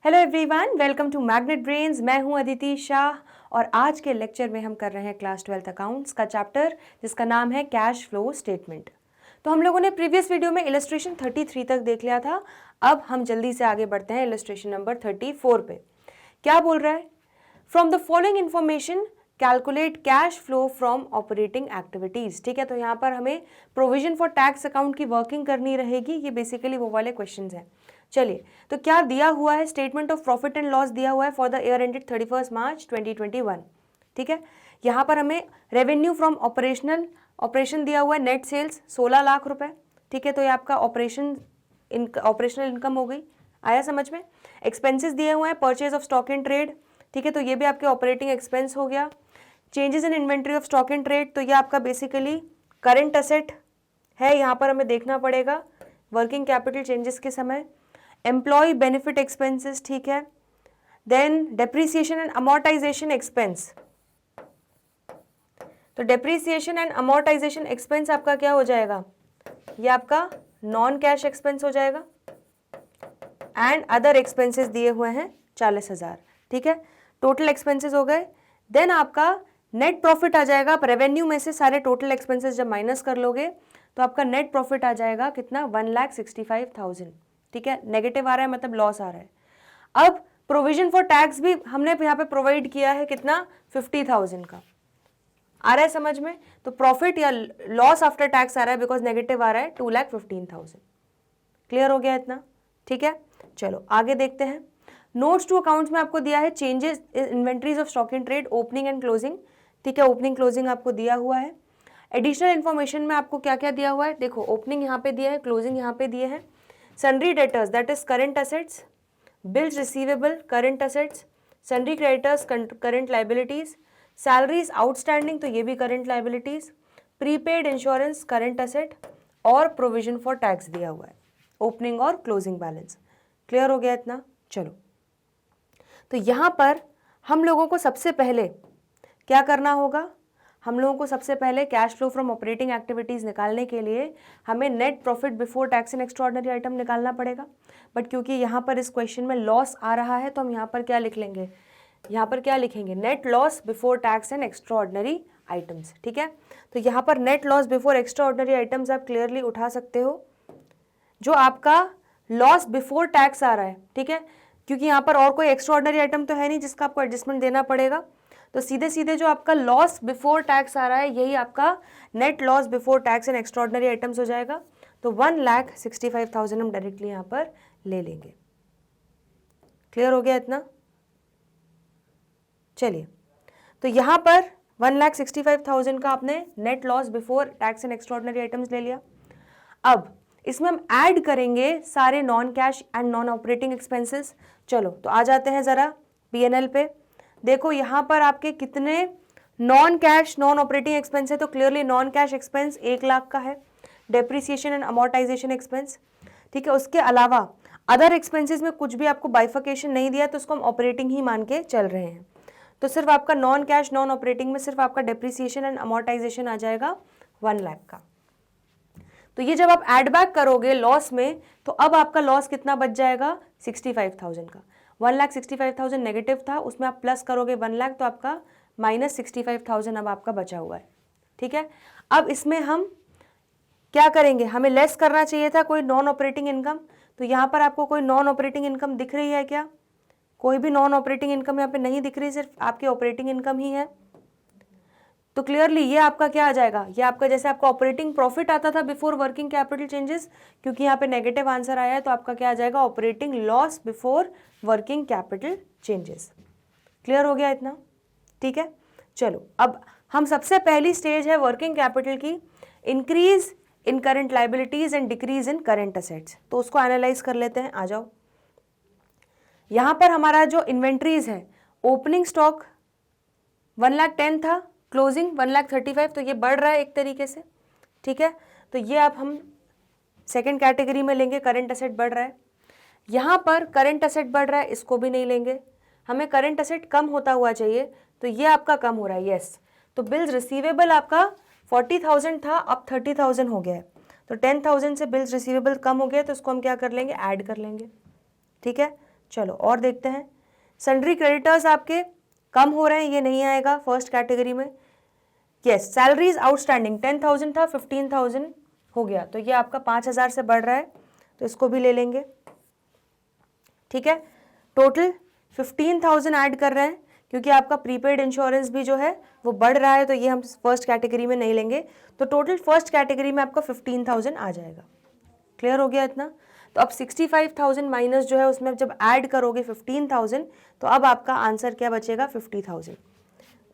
Hello everyone, welcome to Magnet Brains. मैं हूं अदिति शाह और आज के लेक्चर में हम कर रहे हैं क्लास 12th अकाउंट्स का चैप्टर जिसका नाम है कैश फ्लो स्टेटमेंट। तो हम लोगों ने प्रीवियस वीडियो में इलस्ट्रेशन 33 तक देख लिया था। अब हम जल्दी से आगे बढ़ते हैं इलस्ट्रेशन नंबर 34 पे। क्या बोल रहा है? From the following information calculate cash flow from operating activities. ठीक है, तो यहाँ पर हमें प्रोविजन फॉर टैक्स अकाउंट की वर्किंग करनी रहेगी। ये बेसिकली वो वाले क्वेश्चन हैं। चलिए, तो क्या दिया हुआ है? Statement of profit and loss दिया हुआ है for the year ended 31 March 2021। ठीक है, यहाँ पर हमें रेवेन्यू फ्रॉम ऑपरेशन दिया हुआ है, नेट सेल्स 16 लाख रुपए। ठीक है, तो ये आपका ऑपरेशनल इनकम हो गई। आया समझ में? एक्सपेंसेस दिए हुए हैं, purchase of stock in trade. ठीक है, तो ये भी आपके ऑपरेटिंग एक्सपेंस हो गया। Changes in inventory of stock in trade, तो ये आपका बेसिकली करंट असेट है। यहाँ पर हमें देखना पड़ेगा वर्किंग कैपिटल चेंजेस के समय। एम्प्लॉय बेनिफिट एक्सपेंसेस, ठीक है। Then depreciation and amortization expense, तो डेप्रीसिएशन एंड अमोर्टाइजेशन एक्सपेंस आपका क्या हो जाएगा? ये आपका नॉन कैश एक्सपेंस हो जाएगा। एंड अदर एक्सपेंसेस दिए हुए हैं 40,000। ठीक है, टोटल एक्सपेंसेस हो गए। देन आपका नेट प्रॉफिट आ जाएगा। आप रेवेन्यू में से सारे टोटल एक्सपेंसेस जब माइनस कर लोगे तो आपका नेट प्रॉफिट आ जाएगा कितना? 1,65,000। ठीक है, नेगेटिव आ रहा है मतलब लॉस आ रहा है। अब प्रोविजन फॉर टैक्स भी हमने यहाँ पे प्रोवाइड किया है कितना? 50,000 का। आ रहा है समझ में? तो प्रॉफिट या लॉस आफ्टर टैक्स आ रहा है बिकॉज नेगेटिव आ रहा है 2,15,000। क्लियर हो गया इतना? ठीक है, चलो आगे देखते हैं। नोट्स टू अकाउंट्स में आपको दिया है changes inventories of stock in trade, opening and closing. ठीक है, ओपनिंग क्लोजिंग आपको दिया हुआ है। एडिशनल इन्फॉर्मेशन में आपको क्या क्या दिया हुआ है? देखो, ओपनिंग यहाँ पे दिया है, क्लोजिंग यहाँ पे दिए हैं। Sundry debtors that is current assets, bills receivable current assets, sundry creditors current liabilities, salaries outstanding तो ये भी current liabilities, prepaid insurance current asset और प्रोविजन फॉर टैक्स दिया हुआ है, ओपनिंग और क्लोजिंग बैलेंस। क्लियर हो गया इतना? चलो, तो यहाँ पर हम लोगों को सबसे पहले क्या करना होगा? हम लोगों को सबसे पहले cash flow from operating activities निकालने के लिए हमें net profit before tax and extraordinary item निकालना पड़ेगा। बट क्योंकि यहाँ पर इस क्वेश्चन में लॉस आ रहा है तो हम यहाँ पर क्या लिख लेंगे? यहाँ पर क्या लिखेंगे? Net loss before tax and extraordinary items. ठीक है, तो यहाँ पर net loss before extraordinary items आप क्लियरली उठा सकते हो। जो आपका लॉस बिफोर टैक्स आ रहा है, ठीक है, क्योंकि यहाँ पर और कोई एक्स्ट्राऑर्डिनरी आइटम तो है नहीं जिसका आपको एडजस्टमेंट देना पड़ेगा, तो सीधे सीधे जो आपका लॉस बिफोर टैक्स आ रहा है यही आपका net loss before tax and extraordinary items हो जाएगा। तो 1,65,000 हम डायरेक्टली यहाँ पर ले लेंगे। क्लियर हो गया इतना? चलिए, तो यहाँ पर 1,65,000 का आपने net loss before tax and extraordinary items ले लिया। अब इसमें हम ऐड करेंगे सारे non cash and non operating expenses. चलो, तो आ जाते हैं जरा P&L पे। देखो यहाँ पर आपके कितने non cash non operating expense है? तो clearly non cash expense 1 lakh का है, डेप्रीसिएशन एंड अमोर्टाइजेशन एक्सपेंस। ठीक है, उसके अलावा अदर एक्सपेंसेस में कुछ भी आपको बाइफिकेशन नहीं दिया तो उसको हम ऑपरेटिंग ही मान के चल रहे हैं। तो सिर्फ आपका नॉन कैश नॉन ऑपरेटिंग में सिर्फ आपका डेप्रीसिएशन एंड अमोर्टाइजेशन आ जाएगा 1 लाख का। तो ये जब आप एड बैक करोगे लॉस में तो अब आपका लॉस कितना बच जाएगा? 65,000 का। 1,65,000 नेगेटिव था, उसमें आप प्लस करोगे 1 लाख तो आपका -65,000 अब आपका बचा हुआ है। ठीक है, अब इसमें हम क्या करेंगे? हमें लेस करना चाहिए था कोई नॉन ऑपरेटिंग इनकम। तो यहाँ पर आपको कोई नॉन ऑपरेटिंग इनकम दिख रही है क्या? कोई भी नॉन ऑपरेटिंग इनकम यहाँ पे नहीं दिख रही, सिर्फ आपकी ऑपरेटिंग इनकम ही है। तो क्लियरली ये आपका क्या आ जाएगा? ये आपका जैसे आपका ऑपरेटिंग प्रॉफिट आता था बिफोर वर्किंग कैपिटल चेंजेस, क्योंकि यहाँ पे नेगेटिव आंसर आया है तो आपका क्या आ जाएगा? Operating loss before working capital changes. Clear हो गया इतना? ठीक है, चलो अब हम सबसे पहली स्टेज है वर्किंग कैपिटल की, increase in current liabilities and decrease in current assets. तो उसको एनालाइज कर लेते हैं। आ जाओ, यहाँ पर हमारा जो इन्वेंट्रीज है, ओपनिंग स्टॉक 1,10,000 था, क्लोजिंग 1,35,000, तो ये बढ़ रहा है एक तरीके से। ठीक है, तो ये आप हम सेकंड कैटेगरी में लेंगे, करंट असेट बढ़ रहा है। यहाँ पर करंट असेट बढ़ रहा है, इसको भी नहीं लेंगे, हमें करंट असेट कम होता हुआ चाहिए, तो ये आपका कम हो रहा है। यस, तो बिल्स रिसीवेबल आपका 40,000 था, अब 30,000 हो गया है, तो 10,000 से बिल्स रिसीवेबल कम हो गया, तो इसको हम क्या कर लेंगे? ऐड कर लेंगे। ठीक है, चलो और देखते हैं। सन्ड्री क्रेडिटर्स आपके कम हो रहे हैं, ये नहीं आएगा फर्स्ट कैटेगरी में। यस, सैलरीज आउटस्टैंडिंग 10,000 था, 15,000 हो गया, तो ये आपका 5,000 से बढ़ रहा है, तो इसको भी ले लेंगे। ठीक है, टोटल 15,000 ऐड कर रहे हैं क्योंकि आपका प्रीपेड इंश्योरेंस भी जो है वो बढ़ रहा है, तो ये हम फर्स्ट कैटेगरी में नहीं लेंगे, तो टोटल फर्स्ट कैटेगरी में आपका 15,000 आ जाएगा। क्लियर हो गया इतना? तो अब 65,000 माइनस जो है उसमें जब ऐड करोगे 15,000, तो अब आपका आंसर क्या बचेगा? 50,000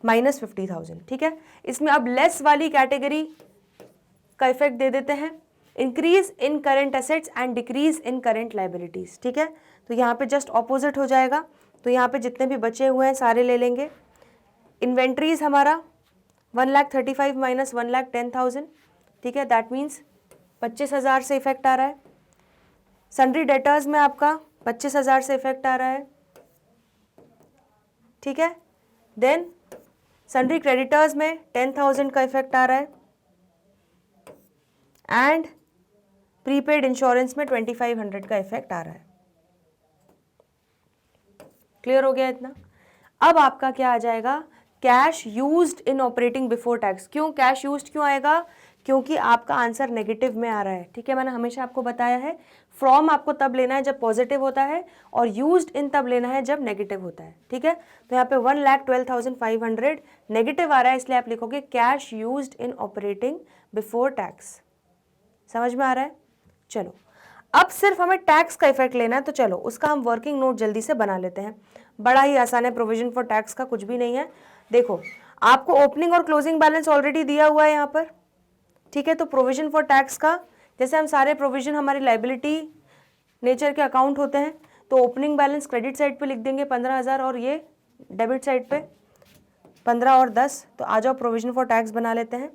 माइनस 50,000। ठीक है, इसमें अब लेस वाली कैटेगरी का इफेक्ट दे देते हैं, increase in current assets and decrease in current liabilities. ठीक है, तो यहाँ पे जस्ट ऑपोजिट हो जाएगा, तो यहाँ पे जितने भी बचे हुए हैं सारे ले लेंगे। इन्वेंट्रीज हमारा 1,35,000 माइनस 1,10,000। ठीक है, दैट मीन्स 25,000 से इफेक्ट आ रहा है। सन्ड्री डेटर्स में आपका 25,000 से इफेक्ट आ रहा है। ठीक है, देन सन्ड्री क्रेडिटर्स में 10,000 का इफेक्ट आ रहा है, एंड प्रीपेड इंश्योरेंस में 2,500 का इफेक्ट आ रहा है। क्लियर हो गया इतना? अब आपका क्या आ जाएगा? Cash used in operating before tax. क्यों कैश यूज्ड क्यों आएगा? क्योंकि आपका आंसर नेगेटिव में आ रहा है। ठीक है, मैंने हमेशा आपको बताया है फ्रॉम आपको तब लेना है जब पॉजिटिव होता है, और यूज्ड इन तब लेना है जब नेगेटिव होता है। ठीक है, तो यहाँ पे 1,12,500 नेगेटिव आ रहा है, इसलिए आप लिखोगे cash used in operating before tax. समझ में आ रहा है? चलो, अब सिर्फ हमें टैक्स का इफेक्ट लेना है, तो चलो उसका हम वर्किंग नोट जल्दी से बना लेते हैं। बड़ा ही आसान है, प्रोविजन फॉर टैक्स का कुछ भी नहीं है। देखो, आपको ओपनिंग और क्लोजिंग बैलेंस ऑलरेडी दिया हुआ है यहाँ पर। ठीक है, तो प्रोविजन फॉर टैक्स का, जैसे हम सारे प्रोविजन हमारी लाइबिलिटी नेचर के अकाउंट होते हैं, तो ओपनिंग बैलेंस क्रेडिट साइड पे लिख देंगे 15,000, और ये डेबिट साइड पे 15 और 10, तो आ जाओ प्रोविजन फॉर टैक्स बना लेते हैं।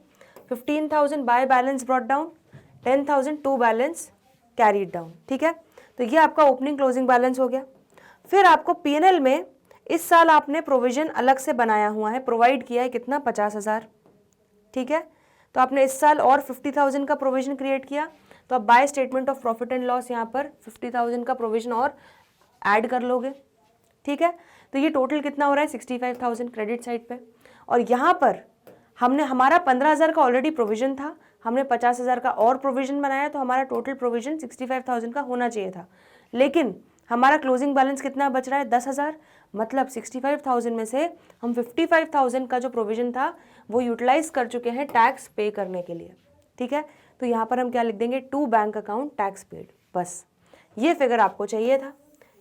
15,000 by balance brought down, 10,000 to balance carried down. ठीक है, तो ये आपका ओपनिंग क्लोजिंग बैलेंस हो गया। फिर आपको पीएनएल में इस साल आपने प्रोविजन अलग से बनाया हुआ है, प्रोवाइड किया है कितना? 50,000। ठीक है, तो आपने इस साल और 50,000 का प्रोविजन क्रिएट किया, तो आप by statement of profit and loss यहाँ पर 50,000 का प्रोविजन और ऐड कर लोगे। ठीक है, तो ये टोटल कितना हो रहा है? 65,000 क्रेडिट साइड पे, और यहाँ पर हमने हमारा 15,000 का ऑलरेडी प्रोविजन था, हमने 50,000 का और प्रोविजन बनाया, तो हमारा टोटल प्रोविजन 65,000 का होना चाहिए था, लेकिन हमारा क्लोजिंग बैलेंस कितना बच रहा है? 10,000। मतलब 65,000 में से हम 55,000 का जो प्रोविजन था वो यूटिलाइज कर चुके हैं टैक्स पे करने के लिए। ठीक है, तो यहाँ पर हम क्या लिख देंगे? To bank account tax paid. बस ये फिगर आपको चाहिए था।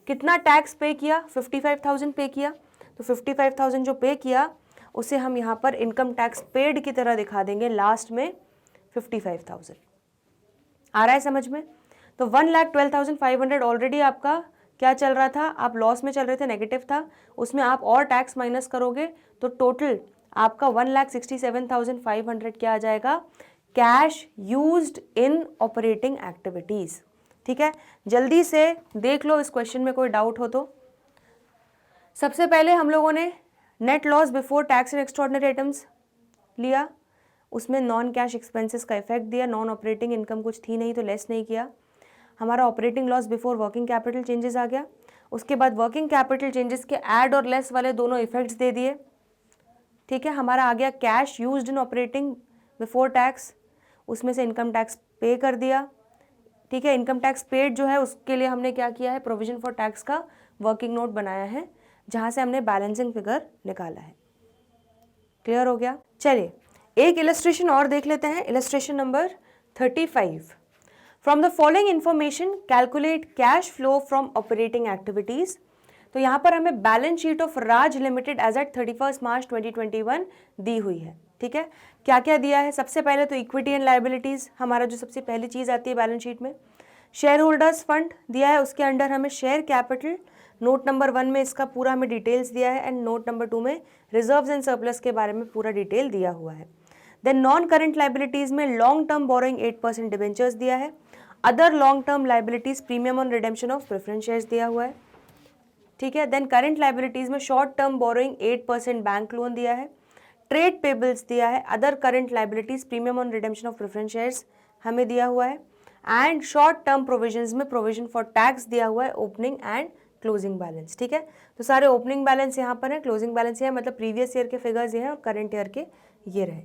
कितना टैक्स पे किया? 55,000 पे किया, तो 55,000 जो पे किया उसे हम यहाँ पर इनकम टैक्स पेड की तरह दिखा देंगे लास्ट में 55,000। आ रहा है समझ में? तो 1,12,500 ऑलरेडी आपका क्या चल रहा था? आप लॉस में चल रहे थे, नेगेटिव था, उसमें आप और टैक्स माइनस करोगे तो टोटल आपका 1,67,500 क्या आ जाएगा? Cash used in operating activities. ठीक है, जल्दी से देख लो इस क्वेश्चन में कोई डाउट हो तो। सबसे पहले हम लोगों ने net loss before tax and extraordinary items लिया, उसमें नॉन कैश एक्सपेंसेस का इफेक्ट दिया, नॉन ऑपरेटिंग इनकम कुछ थी नहीं तो लेस नहीं किया। हमारा operating loss before working capital changes आ गया, उसके बाद वर्किंग कैपिटल चेंजेस के ऐड और लेस वाले दोनों इफेक्ट्स दे दिए। ठीक है, हमारा आ गया cash used in operating before tax, उसमें से इनकम टैक्स पे कर दिया। ठीक है, इनकम टैक्स पेड जो है उसके लिए हमने क्या किया है? प्रोविजन फॉर टैक्स का वर्किंग नोट बनाया है, जहाँ से हमने बैलेंसिंग फिगर निकाला है। क्लियर हो गया? चलिए एक इलस्ट्रेशन और देख लेते हैं, illustration number 35। From the following information calculate cash flow from operating activities. तो यहाँ पर हमें balance sheet of Raj limited as at 31 March 2021 दी हुई है। ठीक है, क्या क्या दिया है? सबसे पहले तो इक्विटी एंड लाइबिलिटीज, हमारा जो सबसे पहली चीज़ आती है बैलेंस शीट में। शेयर होल्डर्स फंड दिया है, उसके अंडर हमें शेयर कैपिटल, नोट नंबर 1 में इसका पूरा हमें डिटेल्स दिया है, एंड नोट नंबर 2 में रिजर्व्स एंड सरप्लस के बारे में पूरा डिटेल दिया हुआ है। देन नॉन करंट लाइबिलिटीज में लॉन्ग टर्म बोरोइंग 8% डिबेंचर्स दिया है, other long term liabilities premium on redemption of preference shares दिया हुआ है। ठीक है, देन करंट लाइबिलिटीज में short term borrowing 8% bank loan दिया है, ट्रेड पेबल्स दिया है, other current liabilities premium on redemption of preference shares हमें दिया हुआ है, एंड शॉर्ट टर्म प्रोविजंस में प्रोविजन फॉर टैक्स दिया हुआ है ओपनिंग एंड क्लोजिंग बैलेंस। ठीक है, तो सारे ओपनिंग बैलेंस यहाँ पर है, क्लोजिंग बैलेंस ये है, मतलब प्रीवियस ईयर के फिगर्स ये हैं और करंट ईयर के ये रहे।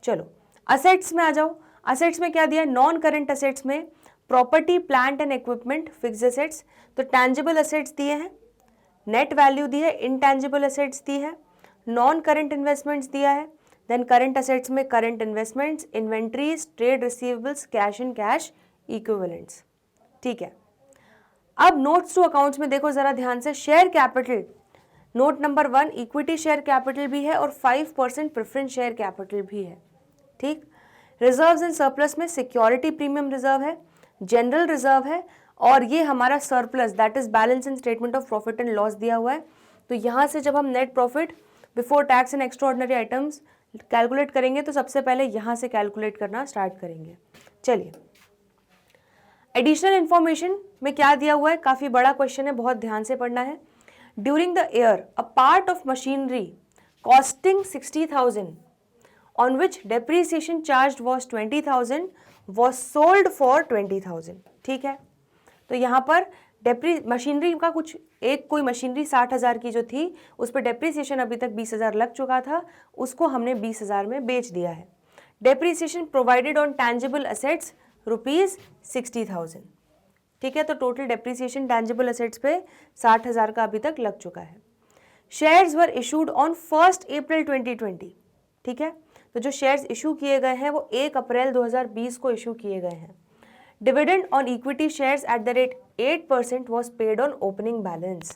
चलो असेट्स में आ जाओ। असेट्स में क्या दिया है, नॉन करंट असेट्स में property plant and equipment fixed assets, तो टैंजिबल असेट्स दिए हैं, नेट वैल्यू दी है, इनटैंजिबल असेट्स दी है, नॉन करंट इन्वेस्टमेंट्स दिया है, देन करंट असेट्स में current investments, inventories, trade receivables, cash and cash equivalents. ठीक है, अब नोट्स टू अकाउंट्स में देखो जरा ध्यान से, share capital note number 1 equity share capital भी है और 5% प्रेफरेंस शेयर कैपिटल भी है। ठीक, रिजर्व्स एंड सरप्लस में सिक्योरिटी प्रीमियम रिजर्व है, जनरल रिजर्व है, और ये हमारा surplus that is balance in statement of profit and loss दिया हुआ है। तो यहाँ से जब हम net profit before tax and extraordinary items calculate करेंगे तो सबसे पहले यहाँ से कैलकुलेट करना स्टार्ट करेंगे। चलिए, एडिशनल इंफॉर्मेशन में क्या दिया हुआ है, काफ़ी बड़ा क्वेश्चन है, बहुत ध्यान से पढ़ना है। During the year a part of machinery costing 60,000 on which depreciation charged was 20,000 was sold for 20,000। ठीक है, तो यहाँ पर मशीनरी का कुछ एक कोई मशीनरी 60,000 की जो थी उस पर डेप्रीसिएशन अभी तक 20,000 लग चुका था, उसको हमने 20,000 में बेच दिया है। Depreciation provided on tangible assets ₹60,000। ठीक है, तो टोटल डेप्रीसिएशन टैंजिबल असेट्स पे 60,000 का अभी तक लग चुका है। शेयर्स वर इशूड ऑन 1 अप्रैल 2020। ठीक है, तो जो शेयर्स इशू किए गए हैं वो 1 अप्रैल 2020 को इशू किए गए हैं। Dividend on equity shares at the rate 8% was paid on opening balance.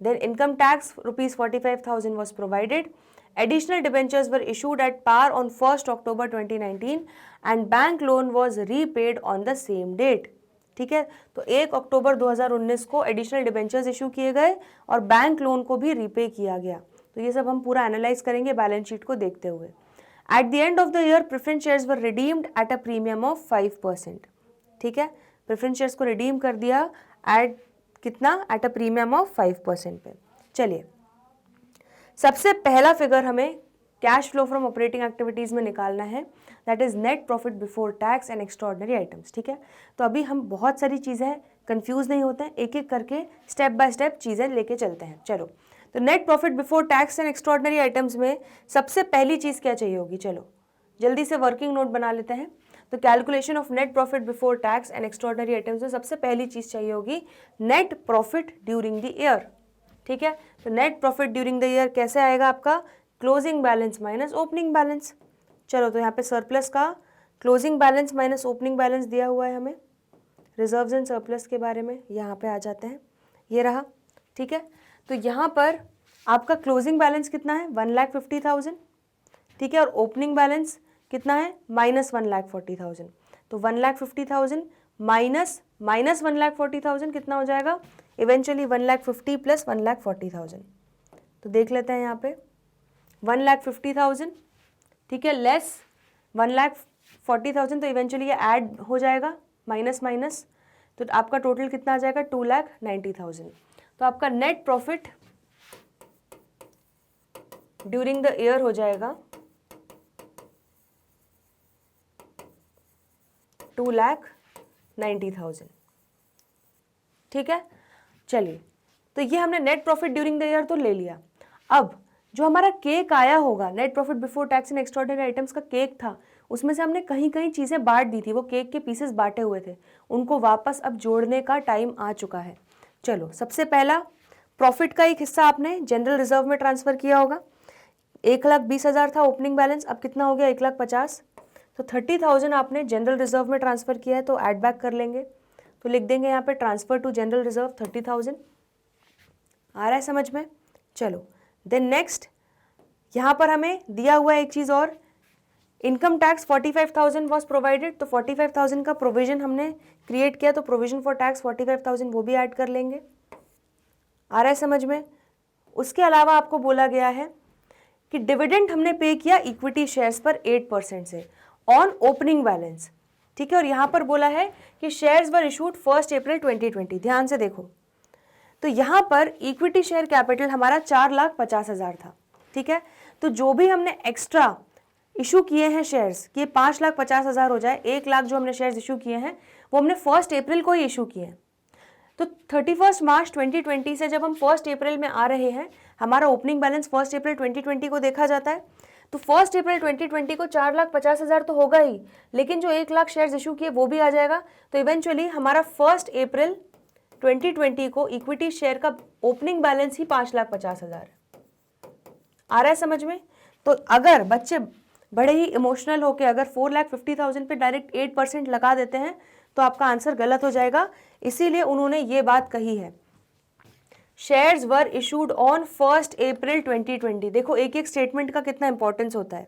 Then income tax ₹45,000 was provided. Additional debentures were issued at par on 1st October 2019 and bank loan was repaid on the same date. ठीक है, तो 1 October 2019 को additional debentures issue किए गए और bank loan को भी repay किया गया। तो ये सब हम पूरा एनालाइज करेंगे बैलेंस शीट को देखते हुए। At the end of the year preference shares were redeemed at a premium of 5%। ठीक है, प्रेफरेंस शेयर्स को रिडीम कर दिया एट कितना, एट अ प्रीमियम ऑफ 5% पे। चलिए, सबसे पहला फिगर हमें cash flow from operating activities में निकालना है, that is net profit before tax and extraordinary items. ठीक है, तो अभी हम बहुत सारी चीज़ें कंफ्यूज नहीं होते हैं, एक एक करके स्टेप बाय स्टेप चीज़ें लेके चलते हैं। चलो, तो net profit before tax and extraordinary items में सबसे पहली चीज़ क्या चाहिए होगी, चलो जल्दी से वर्किंग नोट बना लेते हैं। तो calculation of net profit before tax and extraordinary items में सबसे पहली चीज़ चाहिए होगी net profit during the year. ठीक है, तो net profit during the year कैसे आएगा आपका, closing balance minus opening balance. चलो, तो यहाँ पे सरप्लस का closing balance minus opening balance दिया हुआ है हमें। रिजर्व्स एंड सरप्लस के बारे में यहाँ पे आ जाते हैं, ये रहा। ठीक है, तो यहाँ पर आपका क्लोजिंग बैलेंस कितना है, 1,50,000। ठीक है, और ओपनिंग बैलेंस कितना है, -1,40,000। तो 1,50,000 माइनस 1,40,000 कितना हो जाएगा, इवेंचुअली 1,50,000 प्लस 1,40,000। तो देख लेते हैं यहाँ पे 1,50,000, ठीक है, लेस 1,40,000, तो इवेंचुअली ये ऐड हो जाएगा माइनस माइनस, तो आपका टोटल कितना आ जाएगा 2,90,000। तो आपका net profit during the year हो जाएगा 2,90,000। ठीक है, चलिए, तो ये हमने net profit during the year तो ले लिया। अब जो हमारा केक आया होगा, net profit before tax and extraordinary items का केक था, उसमें से हमने कहीं कहीं चीज़ें बांट दी थी, वो केक के पीसेस बांटे हुए थे, उनको वापस अब जोड़ने का टाइम आ चुका है। चलो, सबसे पहला प्रॉफिट का एक हिस्सा आपने जनरल रिजर्व में ट्रांसफ़र किया होगा। 1,20,000 था ओपनिंग बैलेंस, अब कितना हो गया 1,50,000। तो 30,000 आपने जनरल रिजर्व में ट्रांसफ़र किया है, तो ऐड बैक कर लेंगे, तो लिख देंगे यहाँ पे ट्रांसफ़र टू जनरल रिजर्व 30,000। आ रहा है समझ में। चलो, देन नेक्स्ट यहाँ पर हमें दिया हुआ एक चीज़ और, इनकम टैक्स 45,000 वॉज प्रोवाइडेड, तो 45,000 का प्रोविजन हमने क्रिएट किया, तो प्रोविजन फॉर टैक्स 45,000 वो भी ऐड कर लेंगे। आ रहा है समझ में। उसके अलावा आपको बोला गया है कि डिविडेंड हमने पे किया इक्विटी शेयर्स पर 8% से ऑन ओपनिंग बैलेंस। ठीक है, और यहाँ पर बोला है कि शेयर्स वर इशूड 1 अप्रैल 2020। ध्यान से देखो, तो यहाँ पर इक्विटी शेयर कैपिटल हमारा 4,50,000 था। ठीक है, तो जो भी हमने एक्स्ट्रा इशू किए हैं शेयर्स, कि 5,50,000 हो जाए, 1 लाख जो हमने शेयर्स इशू किए हैं वो हमने 1 अप्रैल को ही इशू किए हैं। तो 31 मार्च 2020 से जब हम 1 अप्रैल में आ रहे हैं, हमारा ओपनिंग बैलेंस 1 अप्रैल 2020 को देखा जाता है, तो 1 अप्रैल 2020 को 4,50,000 तो होगा ही, लेकिन जो 1 लाख शेयर्स इशू किए वो भी आ जाएगा। तो इवेंचुअली हमारा 1 अप्रैल 2020 को इक्विटी शेयर का ओपनिंग बैलेंस ही 5,50,000 आ रहा है समझ में। तो अगर बच्चे बड़े ही इमोशनल होकर अगर 4,50,000 पे डायरेक्ट 8% लगा देते हैं तो आपका आंसर गलत हो जाएगा, इसीलिए उन्होंने ये बात कही है। शेयर्स वर इशूड ऑन 1 अप्रैल 2020। देखो एक एक स्टेटमेंट का कितना इंपॉर्टेंस होता है,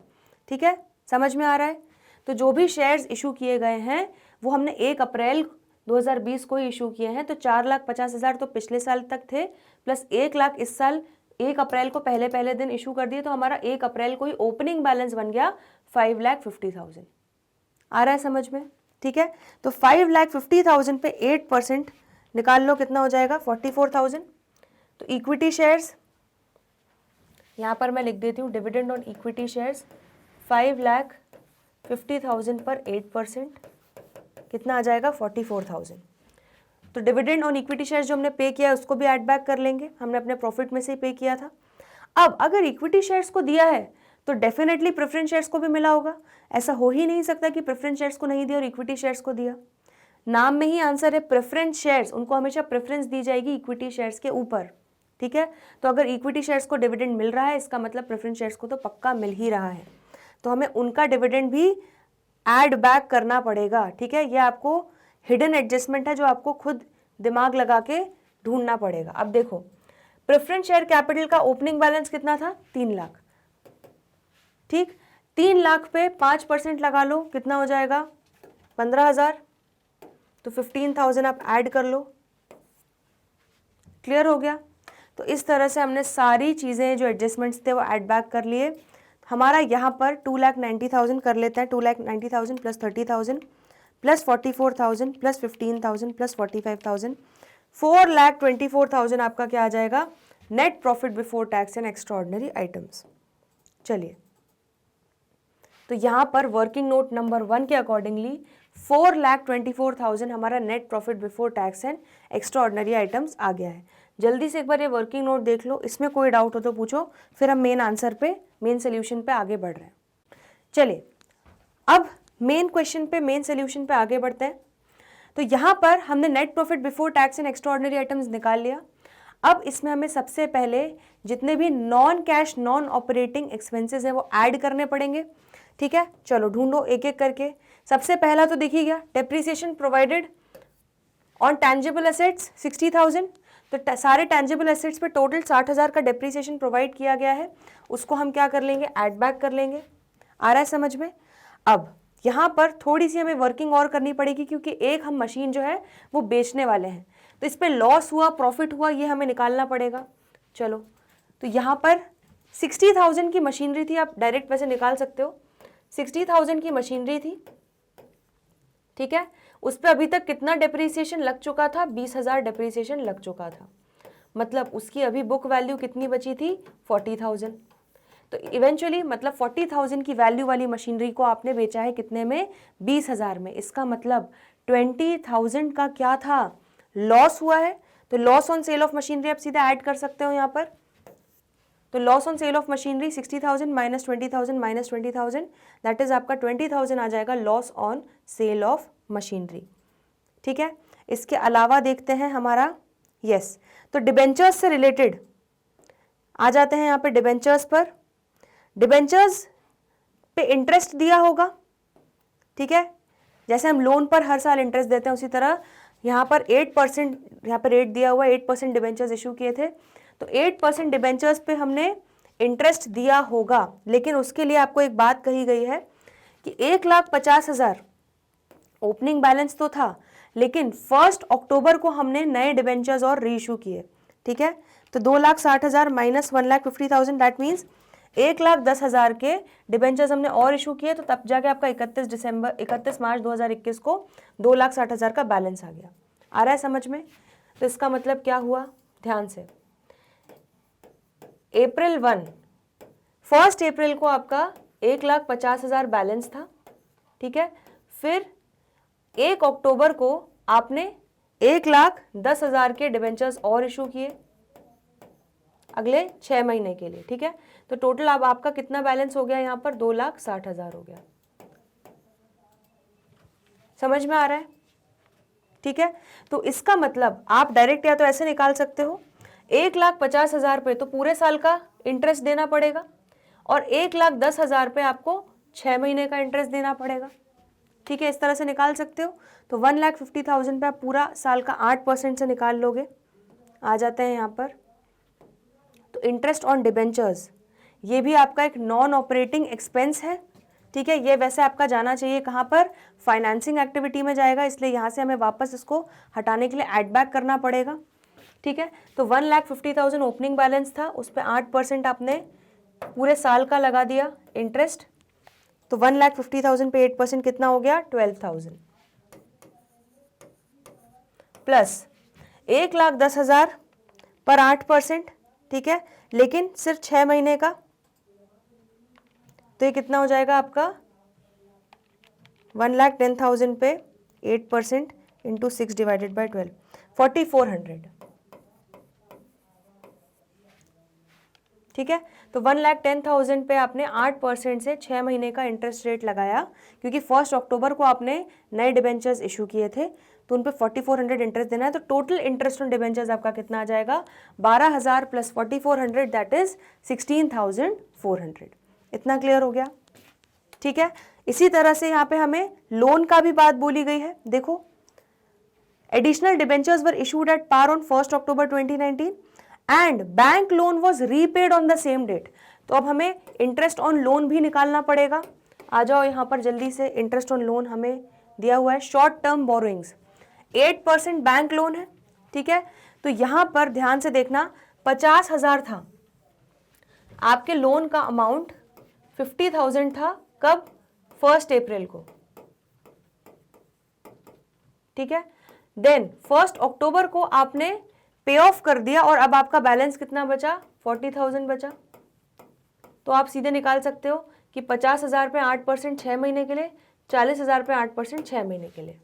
ठीक है, समझ में आ रहा है। तो जो भी शेयर्स इशू किए गए हैं वो हमने 1 अप्रैल 2020 को ही इशू किए हैं। तो 4,50,000 तो पिछले साल तक थे, प्लस 1 लाख इस साल 1 अप्रैल को पहले दिन इशू कर दिए, तो हमारा 1 अप्रैल को ही ओपनिंग बैलेंस बन गया 5,50,000। आ रहा है समझ में, ठीक है। तो 5,50,000 पे 8% निकाल लो, कितना हो जाएगा 44,000। तो इक्विटी शेयर्स यहाँ पर मैं लिख देती हूँ, डिविडेंड ऑन इक्विटी शेयर्स 5,50,000 पर 8% कितना आ जाएगा 44,000। तो डिविडेंड ऑन इक्विटी शेयर्स जो हमने पे किया है उसको भी ऐड बैक कर लेंगे, हमने अपने प्रॉफिट में से ही पे किया था। अब अगर इक्विटी शेयर्स को दिया है तो डेफिनेटली प्रेफरेंस शेयर्स को भी मिला होगा। ऐसा हो ही नहीं सकता कि प्रेफरेंस शेयर्स को नहीं दिया और इक्विटी शेयर्स को दिया। नाम में ही आंसर है प्रेफरेंस शेयर्स, उनको हमेशा प्रेफरेंस दी जाएगी इक्विटी शेयर्स के ऊपर, ठीक है। तो अगर इक्विटी शेयर्स को डिविडेंड मिल रहा है इसका मतलब प्रेफरेंस शेयर्स को तो पक्का मिल ही रहा है, तो हमें उनका डिविडेंड भी ऐड बैक करना पड़ेगा, ठीक है। ये आपको हिडन एडजस्टमेंट है जो आपको खुद दिमाग लगा के ढूंढना पड़ेगा। अब देखो प्रेफरेंस शेयर कैपिटल का ओपनिंग बैलेंस कितना था 3 लाख, ठीक। 3 लाख पे 5% लगा लो, कितना हो जाएगा 15,000। तो 15,000 आप ऐड कर लो, क्लियर हो गया। तो इस तरह से हमने सारी चीज़ें जो एडजस्टमेंट्स थे वो ऐड बैक कर लिए। हमारा यहाँ पर 2,90,000 कर लेते हैं, 2,90,000 प्लस 30,000 प्लस 44,000 प्लस 15,000 प्लस 45,000, 4,24,000 आपका क्या आ जाएगा net profit before tax and extraordinary items. चलिए, तो यहाँ पर वर्किंग नोट नंबर 1 के अकॉर्डिंगली 4,24,000 हमारा net profit before tax and extraordinary items आ गया है। जल्दी से एक बार ये वर्किंग नोट देख लो, इसमें कोई डाउट हो तो पूछो, फिर हम मेन आंसर पे, मेन सोल्यूशन पे आगे बढ़ रहे हैं। चलिए अब मेन क्वेश्चन पे, मेन सोल्यूशन पे आगे बढ़ते हैं। तो यहाँ पर हमने net profit before tax and extraordinary items निकाल लिया। अब इसमें हमें सबसे पहले जितने भी non cash non operating expenses हैं वो ऐड करने पड़ेंगे, ठीक है। चलो ढूंढो एक एक करके। सबसे पहला तो देखिए गया depreciation provided on tangible assets 60,000। तो सारे टैंजिबल एसेट्स पे टोटल 60,000 का डेप्रिसिएशन प्रोवाइड किया गया है, उसको हम क्या कर लेंगे ऐड बैक कर लेंगे। आ रहा है समझ में। अब यहाँ पर थोड़ी सी हमें वर्किंग और करनी पड़ेगी क्योंकि एक हम मशीन जो है वो बेचने वाले हैं, तो इस पर लॉस हुआ प्रॉफिट हुआ ये हमें निकालना पड़ेगा। चलो, तो यहाँ पर 60,000 की मशीनरी थी, आप डायरेक्ट वैसे निकाल सकते हो। 60,000 की मशीनरी थी, ठीक है। उस पर अभी तक कितना डेप्रिसिएशन लग चुका था 20,000 डेप्रिसिएशन लग चुका था, मतलब उसकी अभी बुक वैल्यू कितनी बची थी 40,000। तो इवेंचुअली मतलब 40,000 की वैल्यू वाली मशीनरी को आपने बेचा है कितने में 20,000 में। इसका मतलब 20,000 का क्या था लॉस हुआ है। तो loss on sale of machinery आप सीधा ऐड कर सकते हो यहाँ पर। तो loss on sale of machinery 60,000 minus 20,000 minus 20,000 that is आपका 20,000 आ जाएगा loss on sale of machinery, ठीक है। इसके अलावा देखते हैं हमारा यस, तो डिबेंचर्स से रिलेटेड आ जाते हैं यहाँ पे। डिबेंचर्स पर, डिबेंचर्स पे इंटरेस्ट दिया होगा, ठीक है। जैसे हम लोन पर हर साल इंटरेस्ट देते हैं उसी तरह यहाँ पर 8% यहाँ पर रेट दिया हुआ है, 8% डिबेंचर्स इशू किए थे, तो 8% डिबेंचर्स पे हमने इंटरेस्ट दिया होगा। लेकिन उसके लिए आपको एक बात कही गई है कि 1,50,000 ओपनिंग बैलेंस तो था, लेकिन 1 अक्टूबर को हमने नए डिबेंचर्स और रीइशू किए, ठीक है। तो 2,60,000 माइनस 1,50,000 दैट मीन्स 1,10,000 के डिबेंचर्स हमने और इशू किए, तो तब जाके आपका 31 मार्च 2021 को 2,60,000 का बैलेंस आ गया। आ रहा है समझ में। तो इसका मतलब क्या हुआ, ध्यान से, अप्रैल 1 अप्रैल को आपका 1,50,000 बैलेंस था, ठीक है। फिर 1 अक्टूबर को आपने 1,10,000 के डिबेंचर्स और इशू किए अगले 6 महीने के लिए, ठीक है। तो टोटल अब आपका कितना बैलेंस हो गया यहाँ पर, 2,60,000 हो गया। समझ में आ रहा है, ठीक है। तो इसका मतलब आप डायरेक्ट या तो ऐसे निकाल सकते हो, 1,50,000 पे तो पूरे साल का इंटरेस्ट देना पड़ेगा और 1,10,000 पे आपको 6 महीने का इंटरेस्ट देना पड़ेगा, ठीक है। इस तरह से निकाल सकते हो। तो 1,50,000 पे आप पूरा साल का 8% से निकाल लोगे, आ जाते हैं यहाँ पर। तो इंटरेस्ट ऑन डिबेंचर्स ये भी आपका एक नॉन ऑपरेटिंग एक्सपेंस है, ठीक है। ये वैसे आपका जाना चाहिए कहाँ पर, फाइनेंसिंग एक्टिविटी में जाएगा, इसलिए यहाँ से हमें वापस इसको हटाने के लिए ऐड बैक करना पड़ेगा, ठीक है। तो 1,50,000 ओपनिंग बैलेंस था, उस पर 8% आपने पूरे साल का लगा दिया इंटरेस्ट। तो 1,50,000 पे 8% कितना हो गया, 12,000 प्लस 1,10,000 पर 8%, ठीक है, लेकिन सिर्फ 6 महीने का। तो ये कितना हो जाएगा आपका, 1,10,000 पे 8% इंटू 6 डिवाइडेड बाई 12, 4,400, ठीक है। तो 1,10,000 पे आपने 8% से 6 महीने का इंटरेस्ट रेट लगाया, क्योंकि 1 अक्टूबर को आपने नए डिबेंचर्स इशू किए थे, तो उन पे 4,400 इंटरेस्ट देना है। तो टोटल इंटरेस्ट ऑन डिबेंचर्स आपका कितना आ जाएगा, 12,000 प्लस 4,400 दैट इज 16,400। इतना क्लियर हो गया, ठीक है। इसी तरह से यहाँ पे हमें लोन का भी बात बोली गई है। देखो, additional debentures were issued at par on 1 October 2019 and bank loan was repaid on the same date. तो अब हमें इंटरेस्ट ऑन लोन भी निकालना पड़ेगा। आ जाओ यहाँ पर जल्दी से, इंटरेस्ट ऑन लोन हमें दिया हुआ है, short term borrowings 8% bank loan है, ठीक है। तो यहाँ पर ध्यान से देखना, 50,000 था आपके लोन का अमाउंट, 50,000 था कब, 1 अप्रैल को, ठीक है। देन 1 अक्टूबर को आपने पे ऑफ कर दिया और अब आपका बैलेंस कितना बचा, 40,000 बचा। तो आप सीधे निकाल सकते हो कि 50,000 पे 8% 6 महीने के लिए, 40,000 पे 8% 6 महीने के लिए,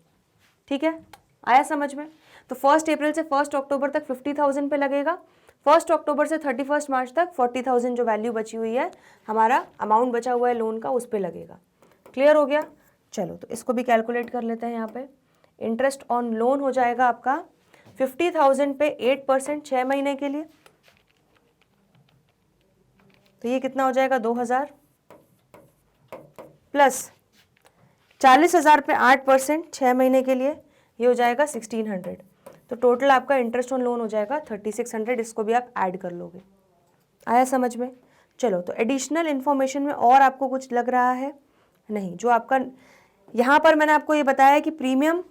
ठीक है। आया समझ में। तो 1 अप्रैल से 1 अक्टूबर तक 50,000 पे लगेगा, 1 अक्टूबर से 31 मार्च तक 40,000 जो वैल्यू बची हुई है, हमारा अमाउंट बचा हुआ है लोन का, उस पे लगेगा। क्लियर हो गया। चलो तो इसको भी कैलकुलेट कर लेते हैं। यहाँ पे इंटरेस्ट ऑन लोन हो जाएगा आपका 50,000 पे 8% 6 महीने के लिए, तो ये कितना हो जाएगा, 2,000 प्लस 40,000 पे 8% 6 महीने के लिए, ये हो जाएगा 1,600। तो टोटल आपका इंटरेस्ट ऑन लोन हो जाएगा 3,600। इसको भी आप ऐड कर लोगे। आया समझ में। चलो तो एडिशनल इन्फॉर्मेशन में और आपको कुछ लग रहा है नहीं, जो आपका यहाँ पर मैंने आपको ये बताया कि premium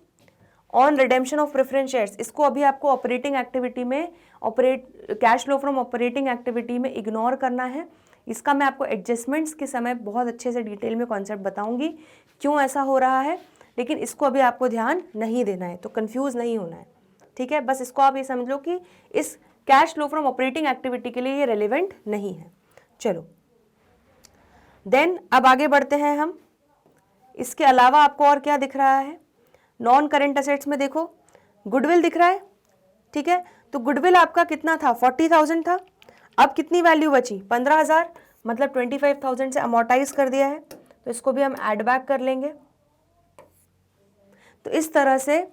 on redemption of preference shares, इसको अभी आपको ऑपरेटिंग एक्टिविटी में, cash flow from operating activity में इग्नोर करना है। इसका मैं आपको एडजस्टमेंट्स के समय बहुत अच्छे से डिटेल में कॉन्सेप्ट बताऊंगी क्यों ऐसा हो रहा है, लेकिन इसको अभी आपको ध्यान नहीं देना है, तो कंफ्यूज नहीं होना है, ठीक है। बस इसको आप ये समझ लो कि इस cash flow from operating activity के लिए ये रेलिवेंट नहीं है। चलो देन अब आगे बढ़ते हैं हम। इसके अलावा आपको और क्या दिख रहा है, नॉन करेंट असेट्स में देखो गुडविल दिख रहा है, ठीक है। तो गुडविल आपका कितना था, 40,000 था। अब कितनी वैल्यू बची, 15,000, मतलब 25,000 से अमोर्टाइज कर दिया है, तो इसको भी हम ऐड बैक कर लेंगे। तो इस तरह से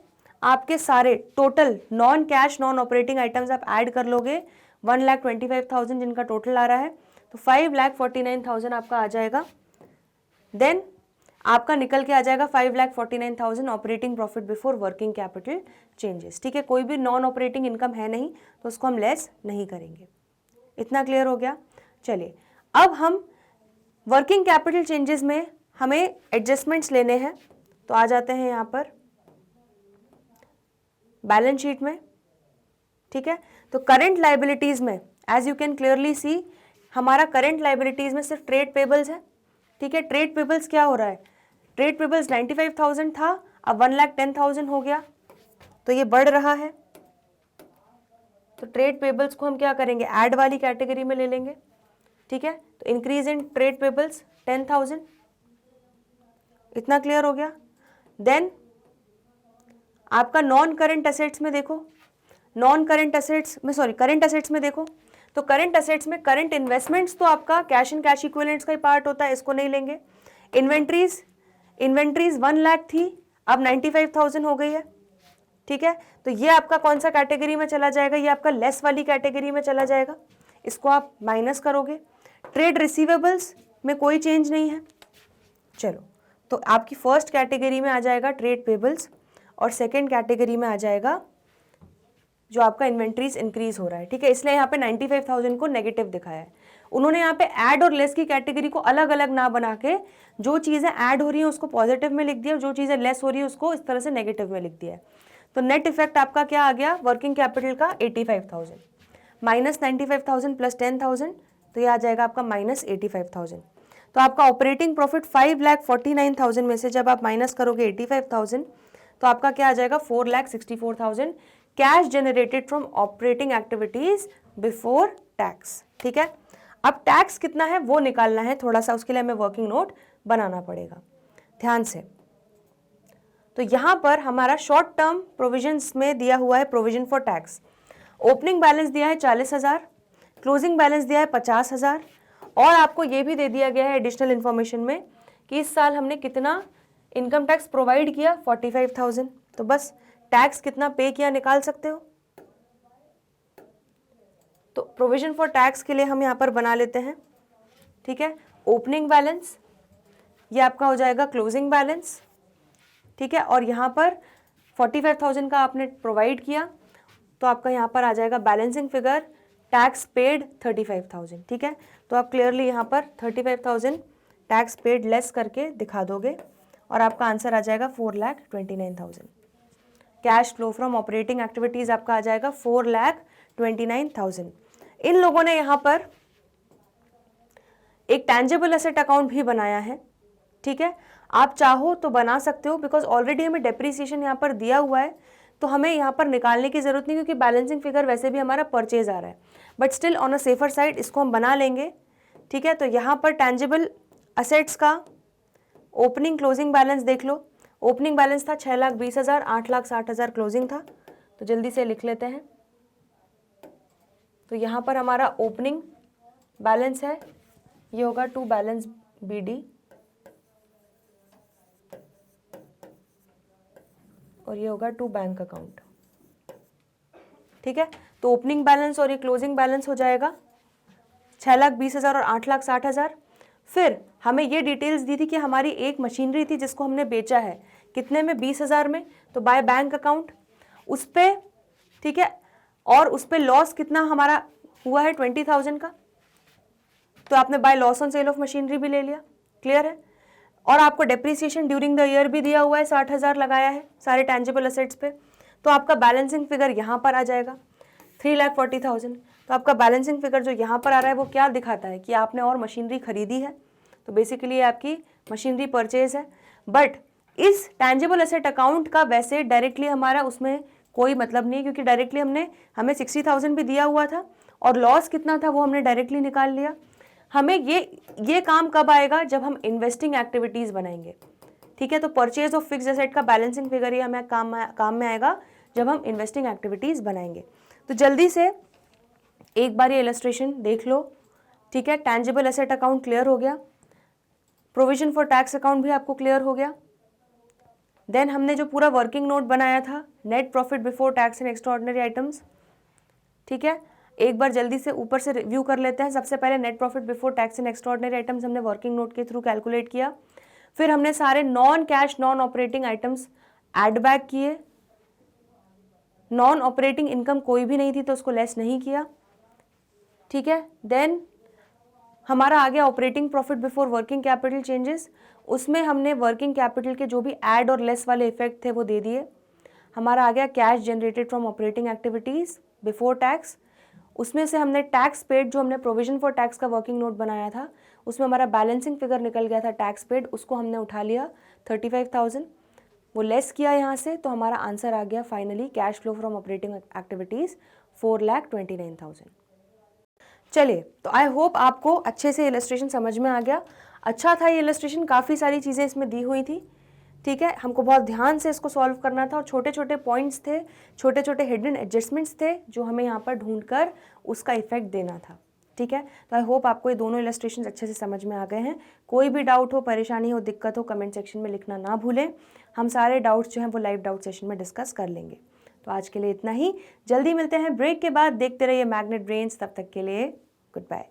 आपके सारे total non cash non operating items आप ऐड कर लोगे, 1,25,000 जिनका टोटल आ रहा है, तो 5,49,000 आपका आ जाएगा। देन आपका निकल के आ जाएगा 5,49,000 operating profit before working capital changes, ठीक है। कोई भी नॉन ऑपरेटिंग इनकम है नहीं, तो उसको हम लेस नहीं करेंगे। इतना क्लियर हो गया। चलिए अब हम वर्किंग कैपिटल चेंजेस में हमें एडजस्टमेंट्स लेने हैं, तो आ जाते हैं यहाँ पर बैलेंस शीट में, ठीक है। तो करंट लाइबिलिटीज में as you can clearly see, हमारा करंट लाइबिलिटीज में सिर्फ ट्रेड पेबल्स है, ठीक है। ट्रेड पेबल्स क्या हो रहा है, ट्रेड पेबल्स 95,000 था, अब 1,10,000 हो गया, तो ये बढ़ रहा है। तो ट्रेड पेबल्स को हम क्या करेंगे, ऐड वाली कैटेगरी में ले लेंगे, ठीक है। तो इंक्रीज इन ट्रेड पेबल्स 10,000, इतना क्लियर हो गया। देन आपका नॉन करंट एसेट्स में देखो, करंट एसेट्स में देखो, तो करंट एसेट्स में करंट इन्वेस्टमेंट्स तो आपका कैश एंड कैश इक्विवेलेंट्स का ही पार्ट होता है, इसको नहीं लेंगे। इन्वेंट्रीज 1 लाख थी, अब 95,000 हो गई है, ठीक है। तो ये आपका कौन सा कैटेगरी में चला जाएगा, ये आपका लेस वाली कैटेगरी में चला जाएगा, इसको आप माइनस करोगे। ट्रेड रिसीवेबल्स में कोई चेंज नहीं है, चलो, तो आपकी फर्स्ट कैटेगरी में आ जाएगा ट्रेड पेबल्स और सेकेंड कैटेगरी में आ जाएगा जो आपका इन्वेंट्रीज इंक्रीज हो रहा है, ठीक है। इसलिए यहाँ पे 95,000 को नेगेटिव दिखाया है। उन्होंने यहाँ पे ऐड और लेस की कैटेगरी को अलग अलग ना बना के जो चीज़ें ऐड हो रही हैं उसको पॉजिटिव में लिख दिया और जो चीज़ें लेस हो रही है उसको इस तरह से नेगेटिव में लिख दिया है। तो नेट इफेक्ट आपका क्या आ गया वर्किंग कैपिटल का 85,000 माइनस 95,000 प्लस 10,000, तो ये आ जाएगा आपका माइनस 85,000। तो आपका ऑपरेटिंग प्रॉफिट 5,49,000 में से जब आप माइनस करोगे 85,000 तो आपका क्या आ जाएगा 4,64,000 cash generated from operating activities before tax, ठीक है। अब टैक्स कितना है वो निकालना है थोड़ा सा, उसके लिए हमें वर्किंग नोट बनाना पड़ेगा ध्यान से। तो यहां पर हमारा शॉर्ट टर्म प्रोविजंस में दिया हुआ है provision for tax. Opening balance दिया है 40,000, क्लोजिंग बैलेंस दिया है 50,000 और आपको ये भी दे दिया गया है एडिशनल इन्फॉर्मेशन में कि इस साल हमने कितना इनकम टैक्स प्रोवाइड किया 45,000। तो बस टैक्स कितना पे किया निकाल सकते हो। तो प्रोविजन फॉर टैक्स के लिए हम यहाँ पर बना लेते हैं, ठीक है। ओपनिंग बैलेंस ये आपका हो जाएगा क्लोजिंग बैलेंस, ठीक है। और यहाँ पर 45,000 का आपने प्रोवाइड किया तो आपका यहाँ पर आ जाएगा बैलेंसिंग फिगर टैक्स पेड 35,000, ठीक है। तो आप क्लियरली यहाँ पर 35,000 टैक्स पेड लेस करके दिखा दोगे और आपका आंसर आ जाएगा 4,29,000। Cash flow from operating activities आपका आ जाएगा 4,29,000। इन लोगों ने यहाँ पर एक टैंजिबल एसेट अकाउंट भी बनाया है, ठीक है। आप चाहो तो बना सकते हो बिकॉज ऑलरेडी हमें डेप्रिसिएशन यहाँ पर दिया हुआ है तो हमें यहाँ पर निकालने की जरूरत नहीं क्योंकि बैलेंसिंग फिगर वैसे भी हमारा परचेज आ रहा है, but still on a safer side इसको हम बना लेंगे, ठीक है। तो यहाँ पर टैंजिबल असेट्स का ओपनिंग क्लोजिंग बैलेंस देख लो। ओपनिंग बैलेंस था 6,20,000, 8,60,000 क्लोजिंग था, तो जल्दी से लिख लेते हैं। तो यहाँ पर हमारा ओपनिंग बैलेंस है, ये होगा टू बैलेंस BD और ये होगा टू बैंक अकाउंट, ठीक है। तो ओपनिंग बैलेंस और ये क्लोजिंग बैलेंस हो जाएगा 6,20,000 और 8,60,000। फिर हमें ये डिटेल्स दी थी कि हमारी एक मशीनरी थी जिसको हमने बेचा है कितने में 20,000 में, तो बाय बैंक अकाउंट उस पर, ठीक है। और उस पर लॉस कितना हमारा हुआ है 20,000 का, तो आपने by loss on sale of machinery भी ले लिया, क्लियर है। और आपको डेप्रिसिएशन ड्यूरिंग द ईयर भी दिया हुआ है 60,000 लगाया है सारे टैंजिबल असेट्स पे, तो आपका बैलेंसिंग फिगर यहाँ पर आ जाएगा 3,40,000। तो आपका बैलेंसिंग फिगर जो यहाँ पर आ रहा है वो क्या दिखाता है कि आपने और मशीनरी खरीदी है, तो बेसिकली आपकी मशीनरी परचेज है। बट इस टैंजिबल असेट अकाउंट का वैसे डायरेक्टली हमारा उसमें कोई मतलब नहीं क्योंकि डायरेक्टली हमें 60,000 भी दिया हुआ था और लॉस कितना था वो हमने डायरेक्टली निकाल लिया। हमें ये काम कब आएगा जब हम इन्वेस्टिंग एक्टिविटीज़ बनाएंगे, ठीक है। तो परचेज ऑफ फिक्स्ड एसेट का बैलेंसिंग फिगर ये हमें काम में आएगा जब हम इन्वेस्टिंग एक्टिविटीज़ बनाएंगे। तो जल्दी से एक बार ये इलस्ट्रेशन देख लो, ठीक है। टैंजिबल एसेट अकाउंट क्लियर हो गया, प्रोविजन फॉर टैक्स अकाउंट भी आपको क्लियर हो गया। देन हमने जो पूरा वर्किंग नोट बनाया था net profit before tax and extraordinary items, ठीक है। एक बार जल्दी से ऊपर से रिव्यू कर लेते हैं। सबसे पहले net profit before tax and extraordinary items हमने वर्किंग नोट के थ्रू कैलकुलेट किया, फिर हमने सारे non cash non operating items add back किए, नॉन ऑपरेटिंग इनकम कोई भी नहीं थी तो उसको लेस नहीं किया, ठीक है। देन हमारा आ गया operating profit before working capital changes, उसमें हमने वर्किंग कैपिटल के जो भी ऐड और लेस वाले इफेक्ट थे वो दे दिए। हमारा आ गया cash generated from operating activities before tax, उसमें से हमने टैक्स पेड जो हमने प्रोविजन फॉर टैक्स का वर्किंग नोट बनाया था उसमें हमारा बैलेंसिंग फिगर निकल गया था टैक्स पेड, उसको हमने उठा लिया 35,000, वो लेस किया यहाँ से, तो हमारा आंसर आ गया finally cash flow from operating activities 4,29,000। चलिए, तो आई होप आपको अच्छे से इलस्ट्रेशन समझ में आ गया। अच्छा था ये इलस्ट्रेशन, काफ़ी सारी चीज़ें इसमें दी हुई थी, ठीक है, हमको बहुत ध्यान से इसको सॉल्व करना था और छोटे छोटे पॉइंट्स थे, छोटे छोटे हिडन एडजस्टमेंट्स थे जो हमें यहाँ पर ढूंढकर उसका इफेक्ट देना था। ठीक है, तो आई होप आपको ये दोनों इलस्ट्रेशन अच्छे से समझ में आ गए हैं। कोई भी डाउट हो, परेशानी हो, दिक्कत हो, कमेंट सेक्शन में लिखना ना भूलें। हम सारे डाउट्स जो हैं वो लाइव डाउट सेशन में डिस्कस कर लेंगे। तो आज के लिए इतना ही, जल्दी मिलते हैं ब्रेक के बाद। देखते रहिए मैग्नेट ब्रेन्स, तब तक के लिए गुड बाय।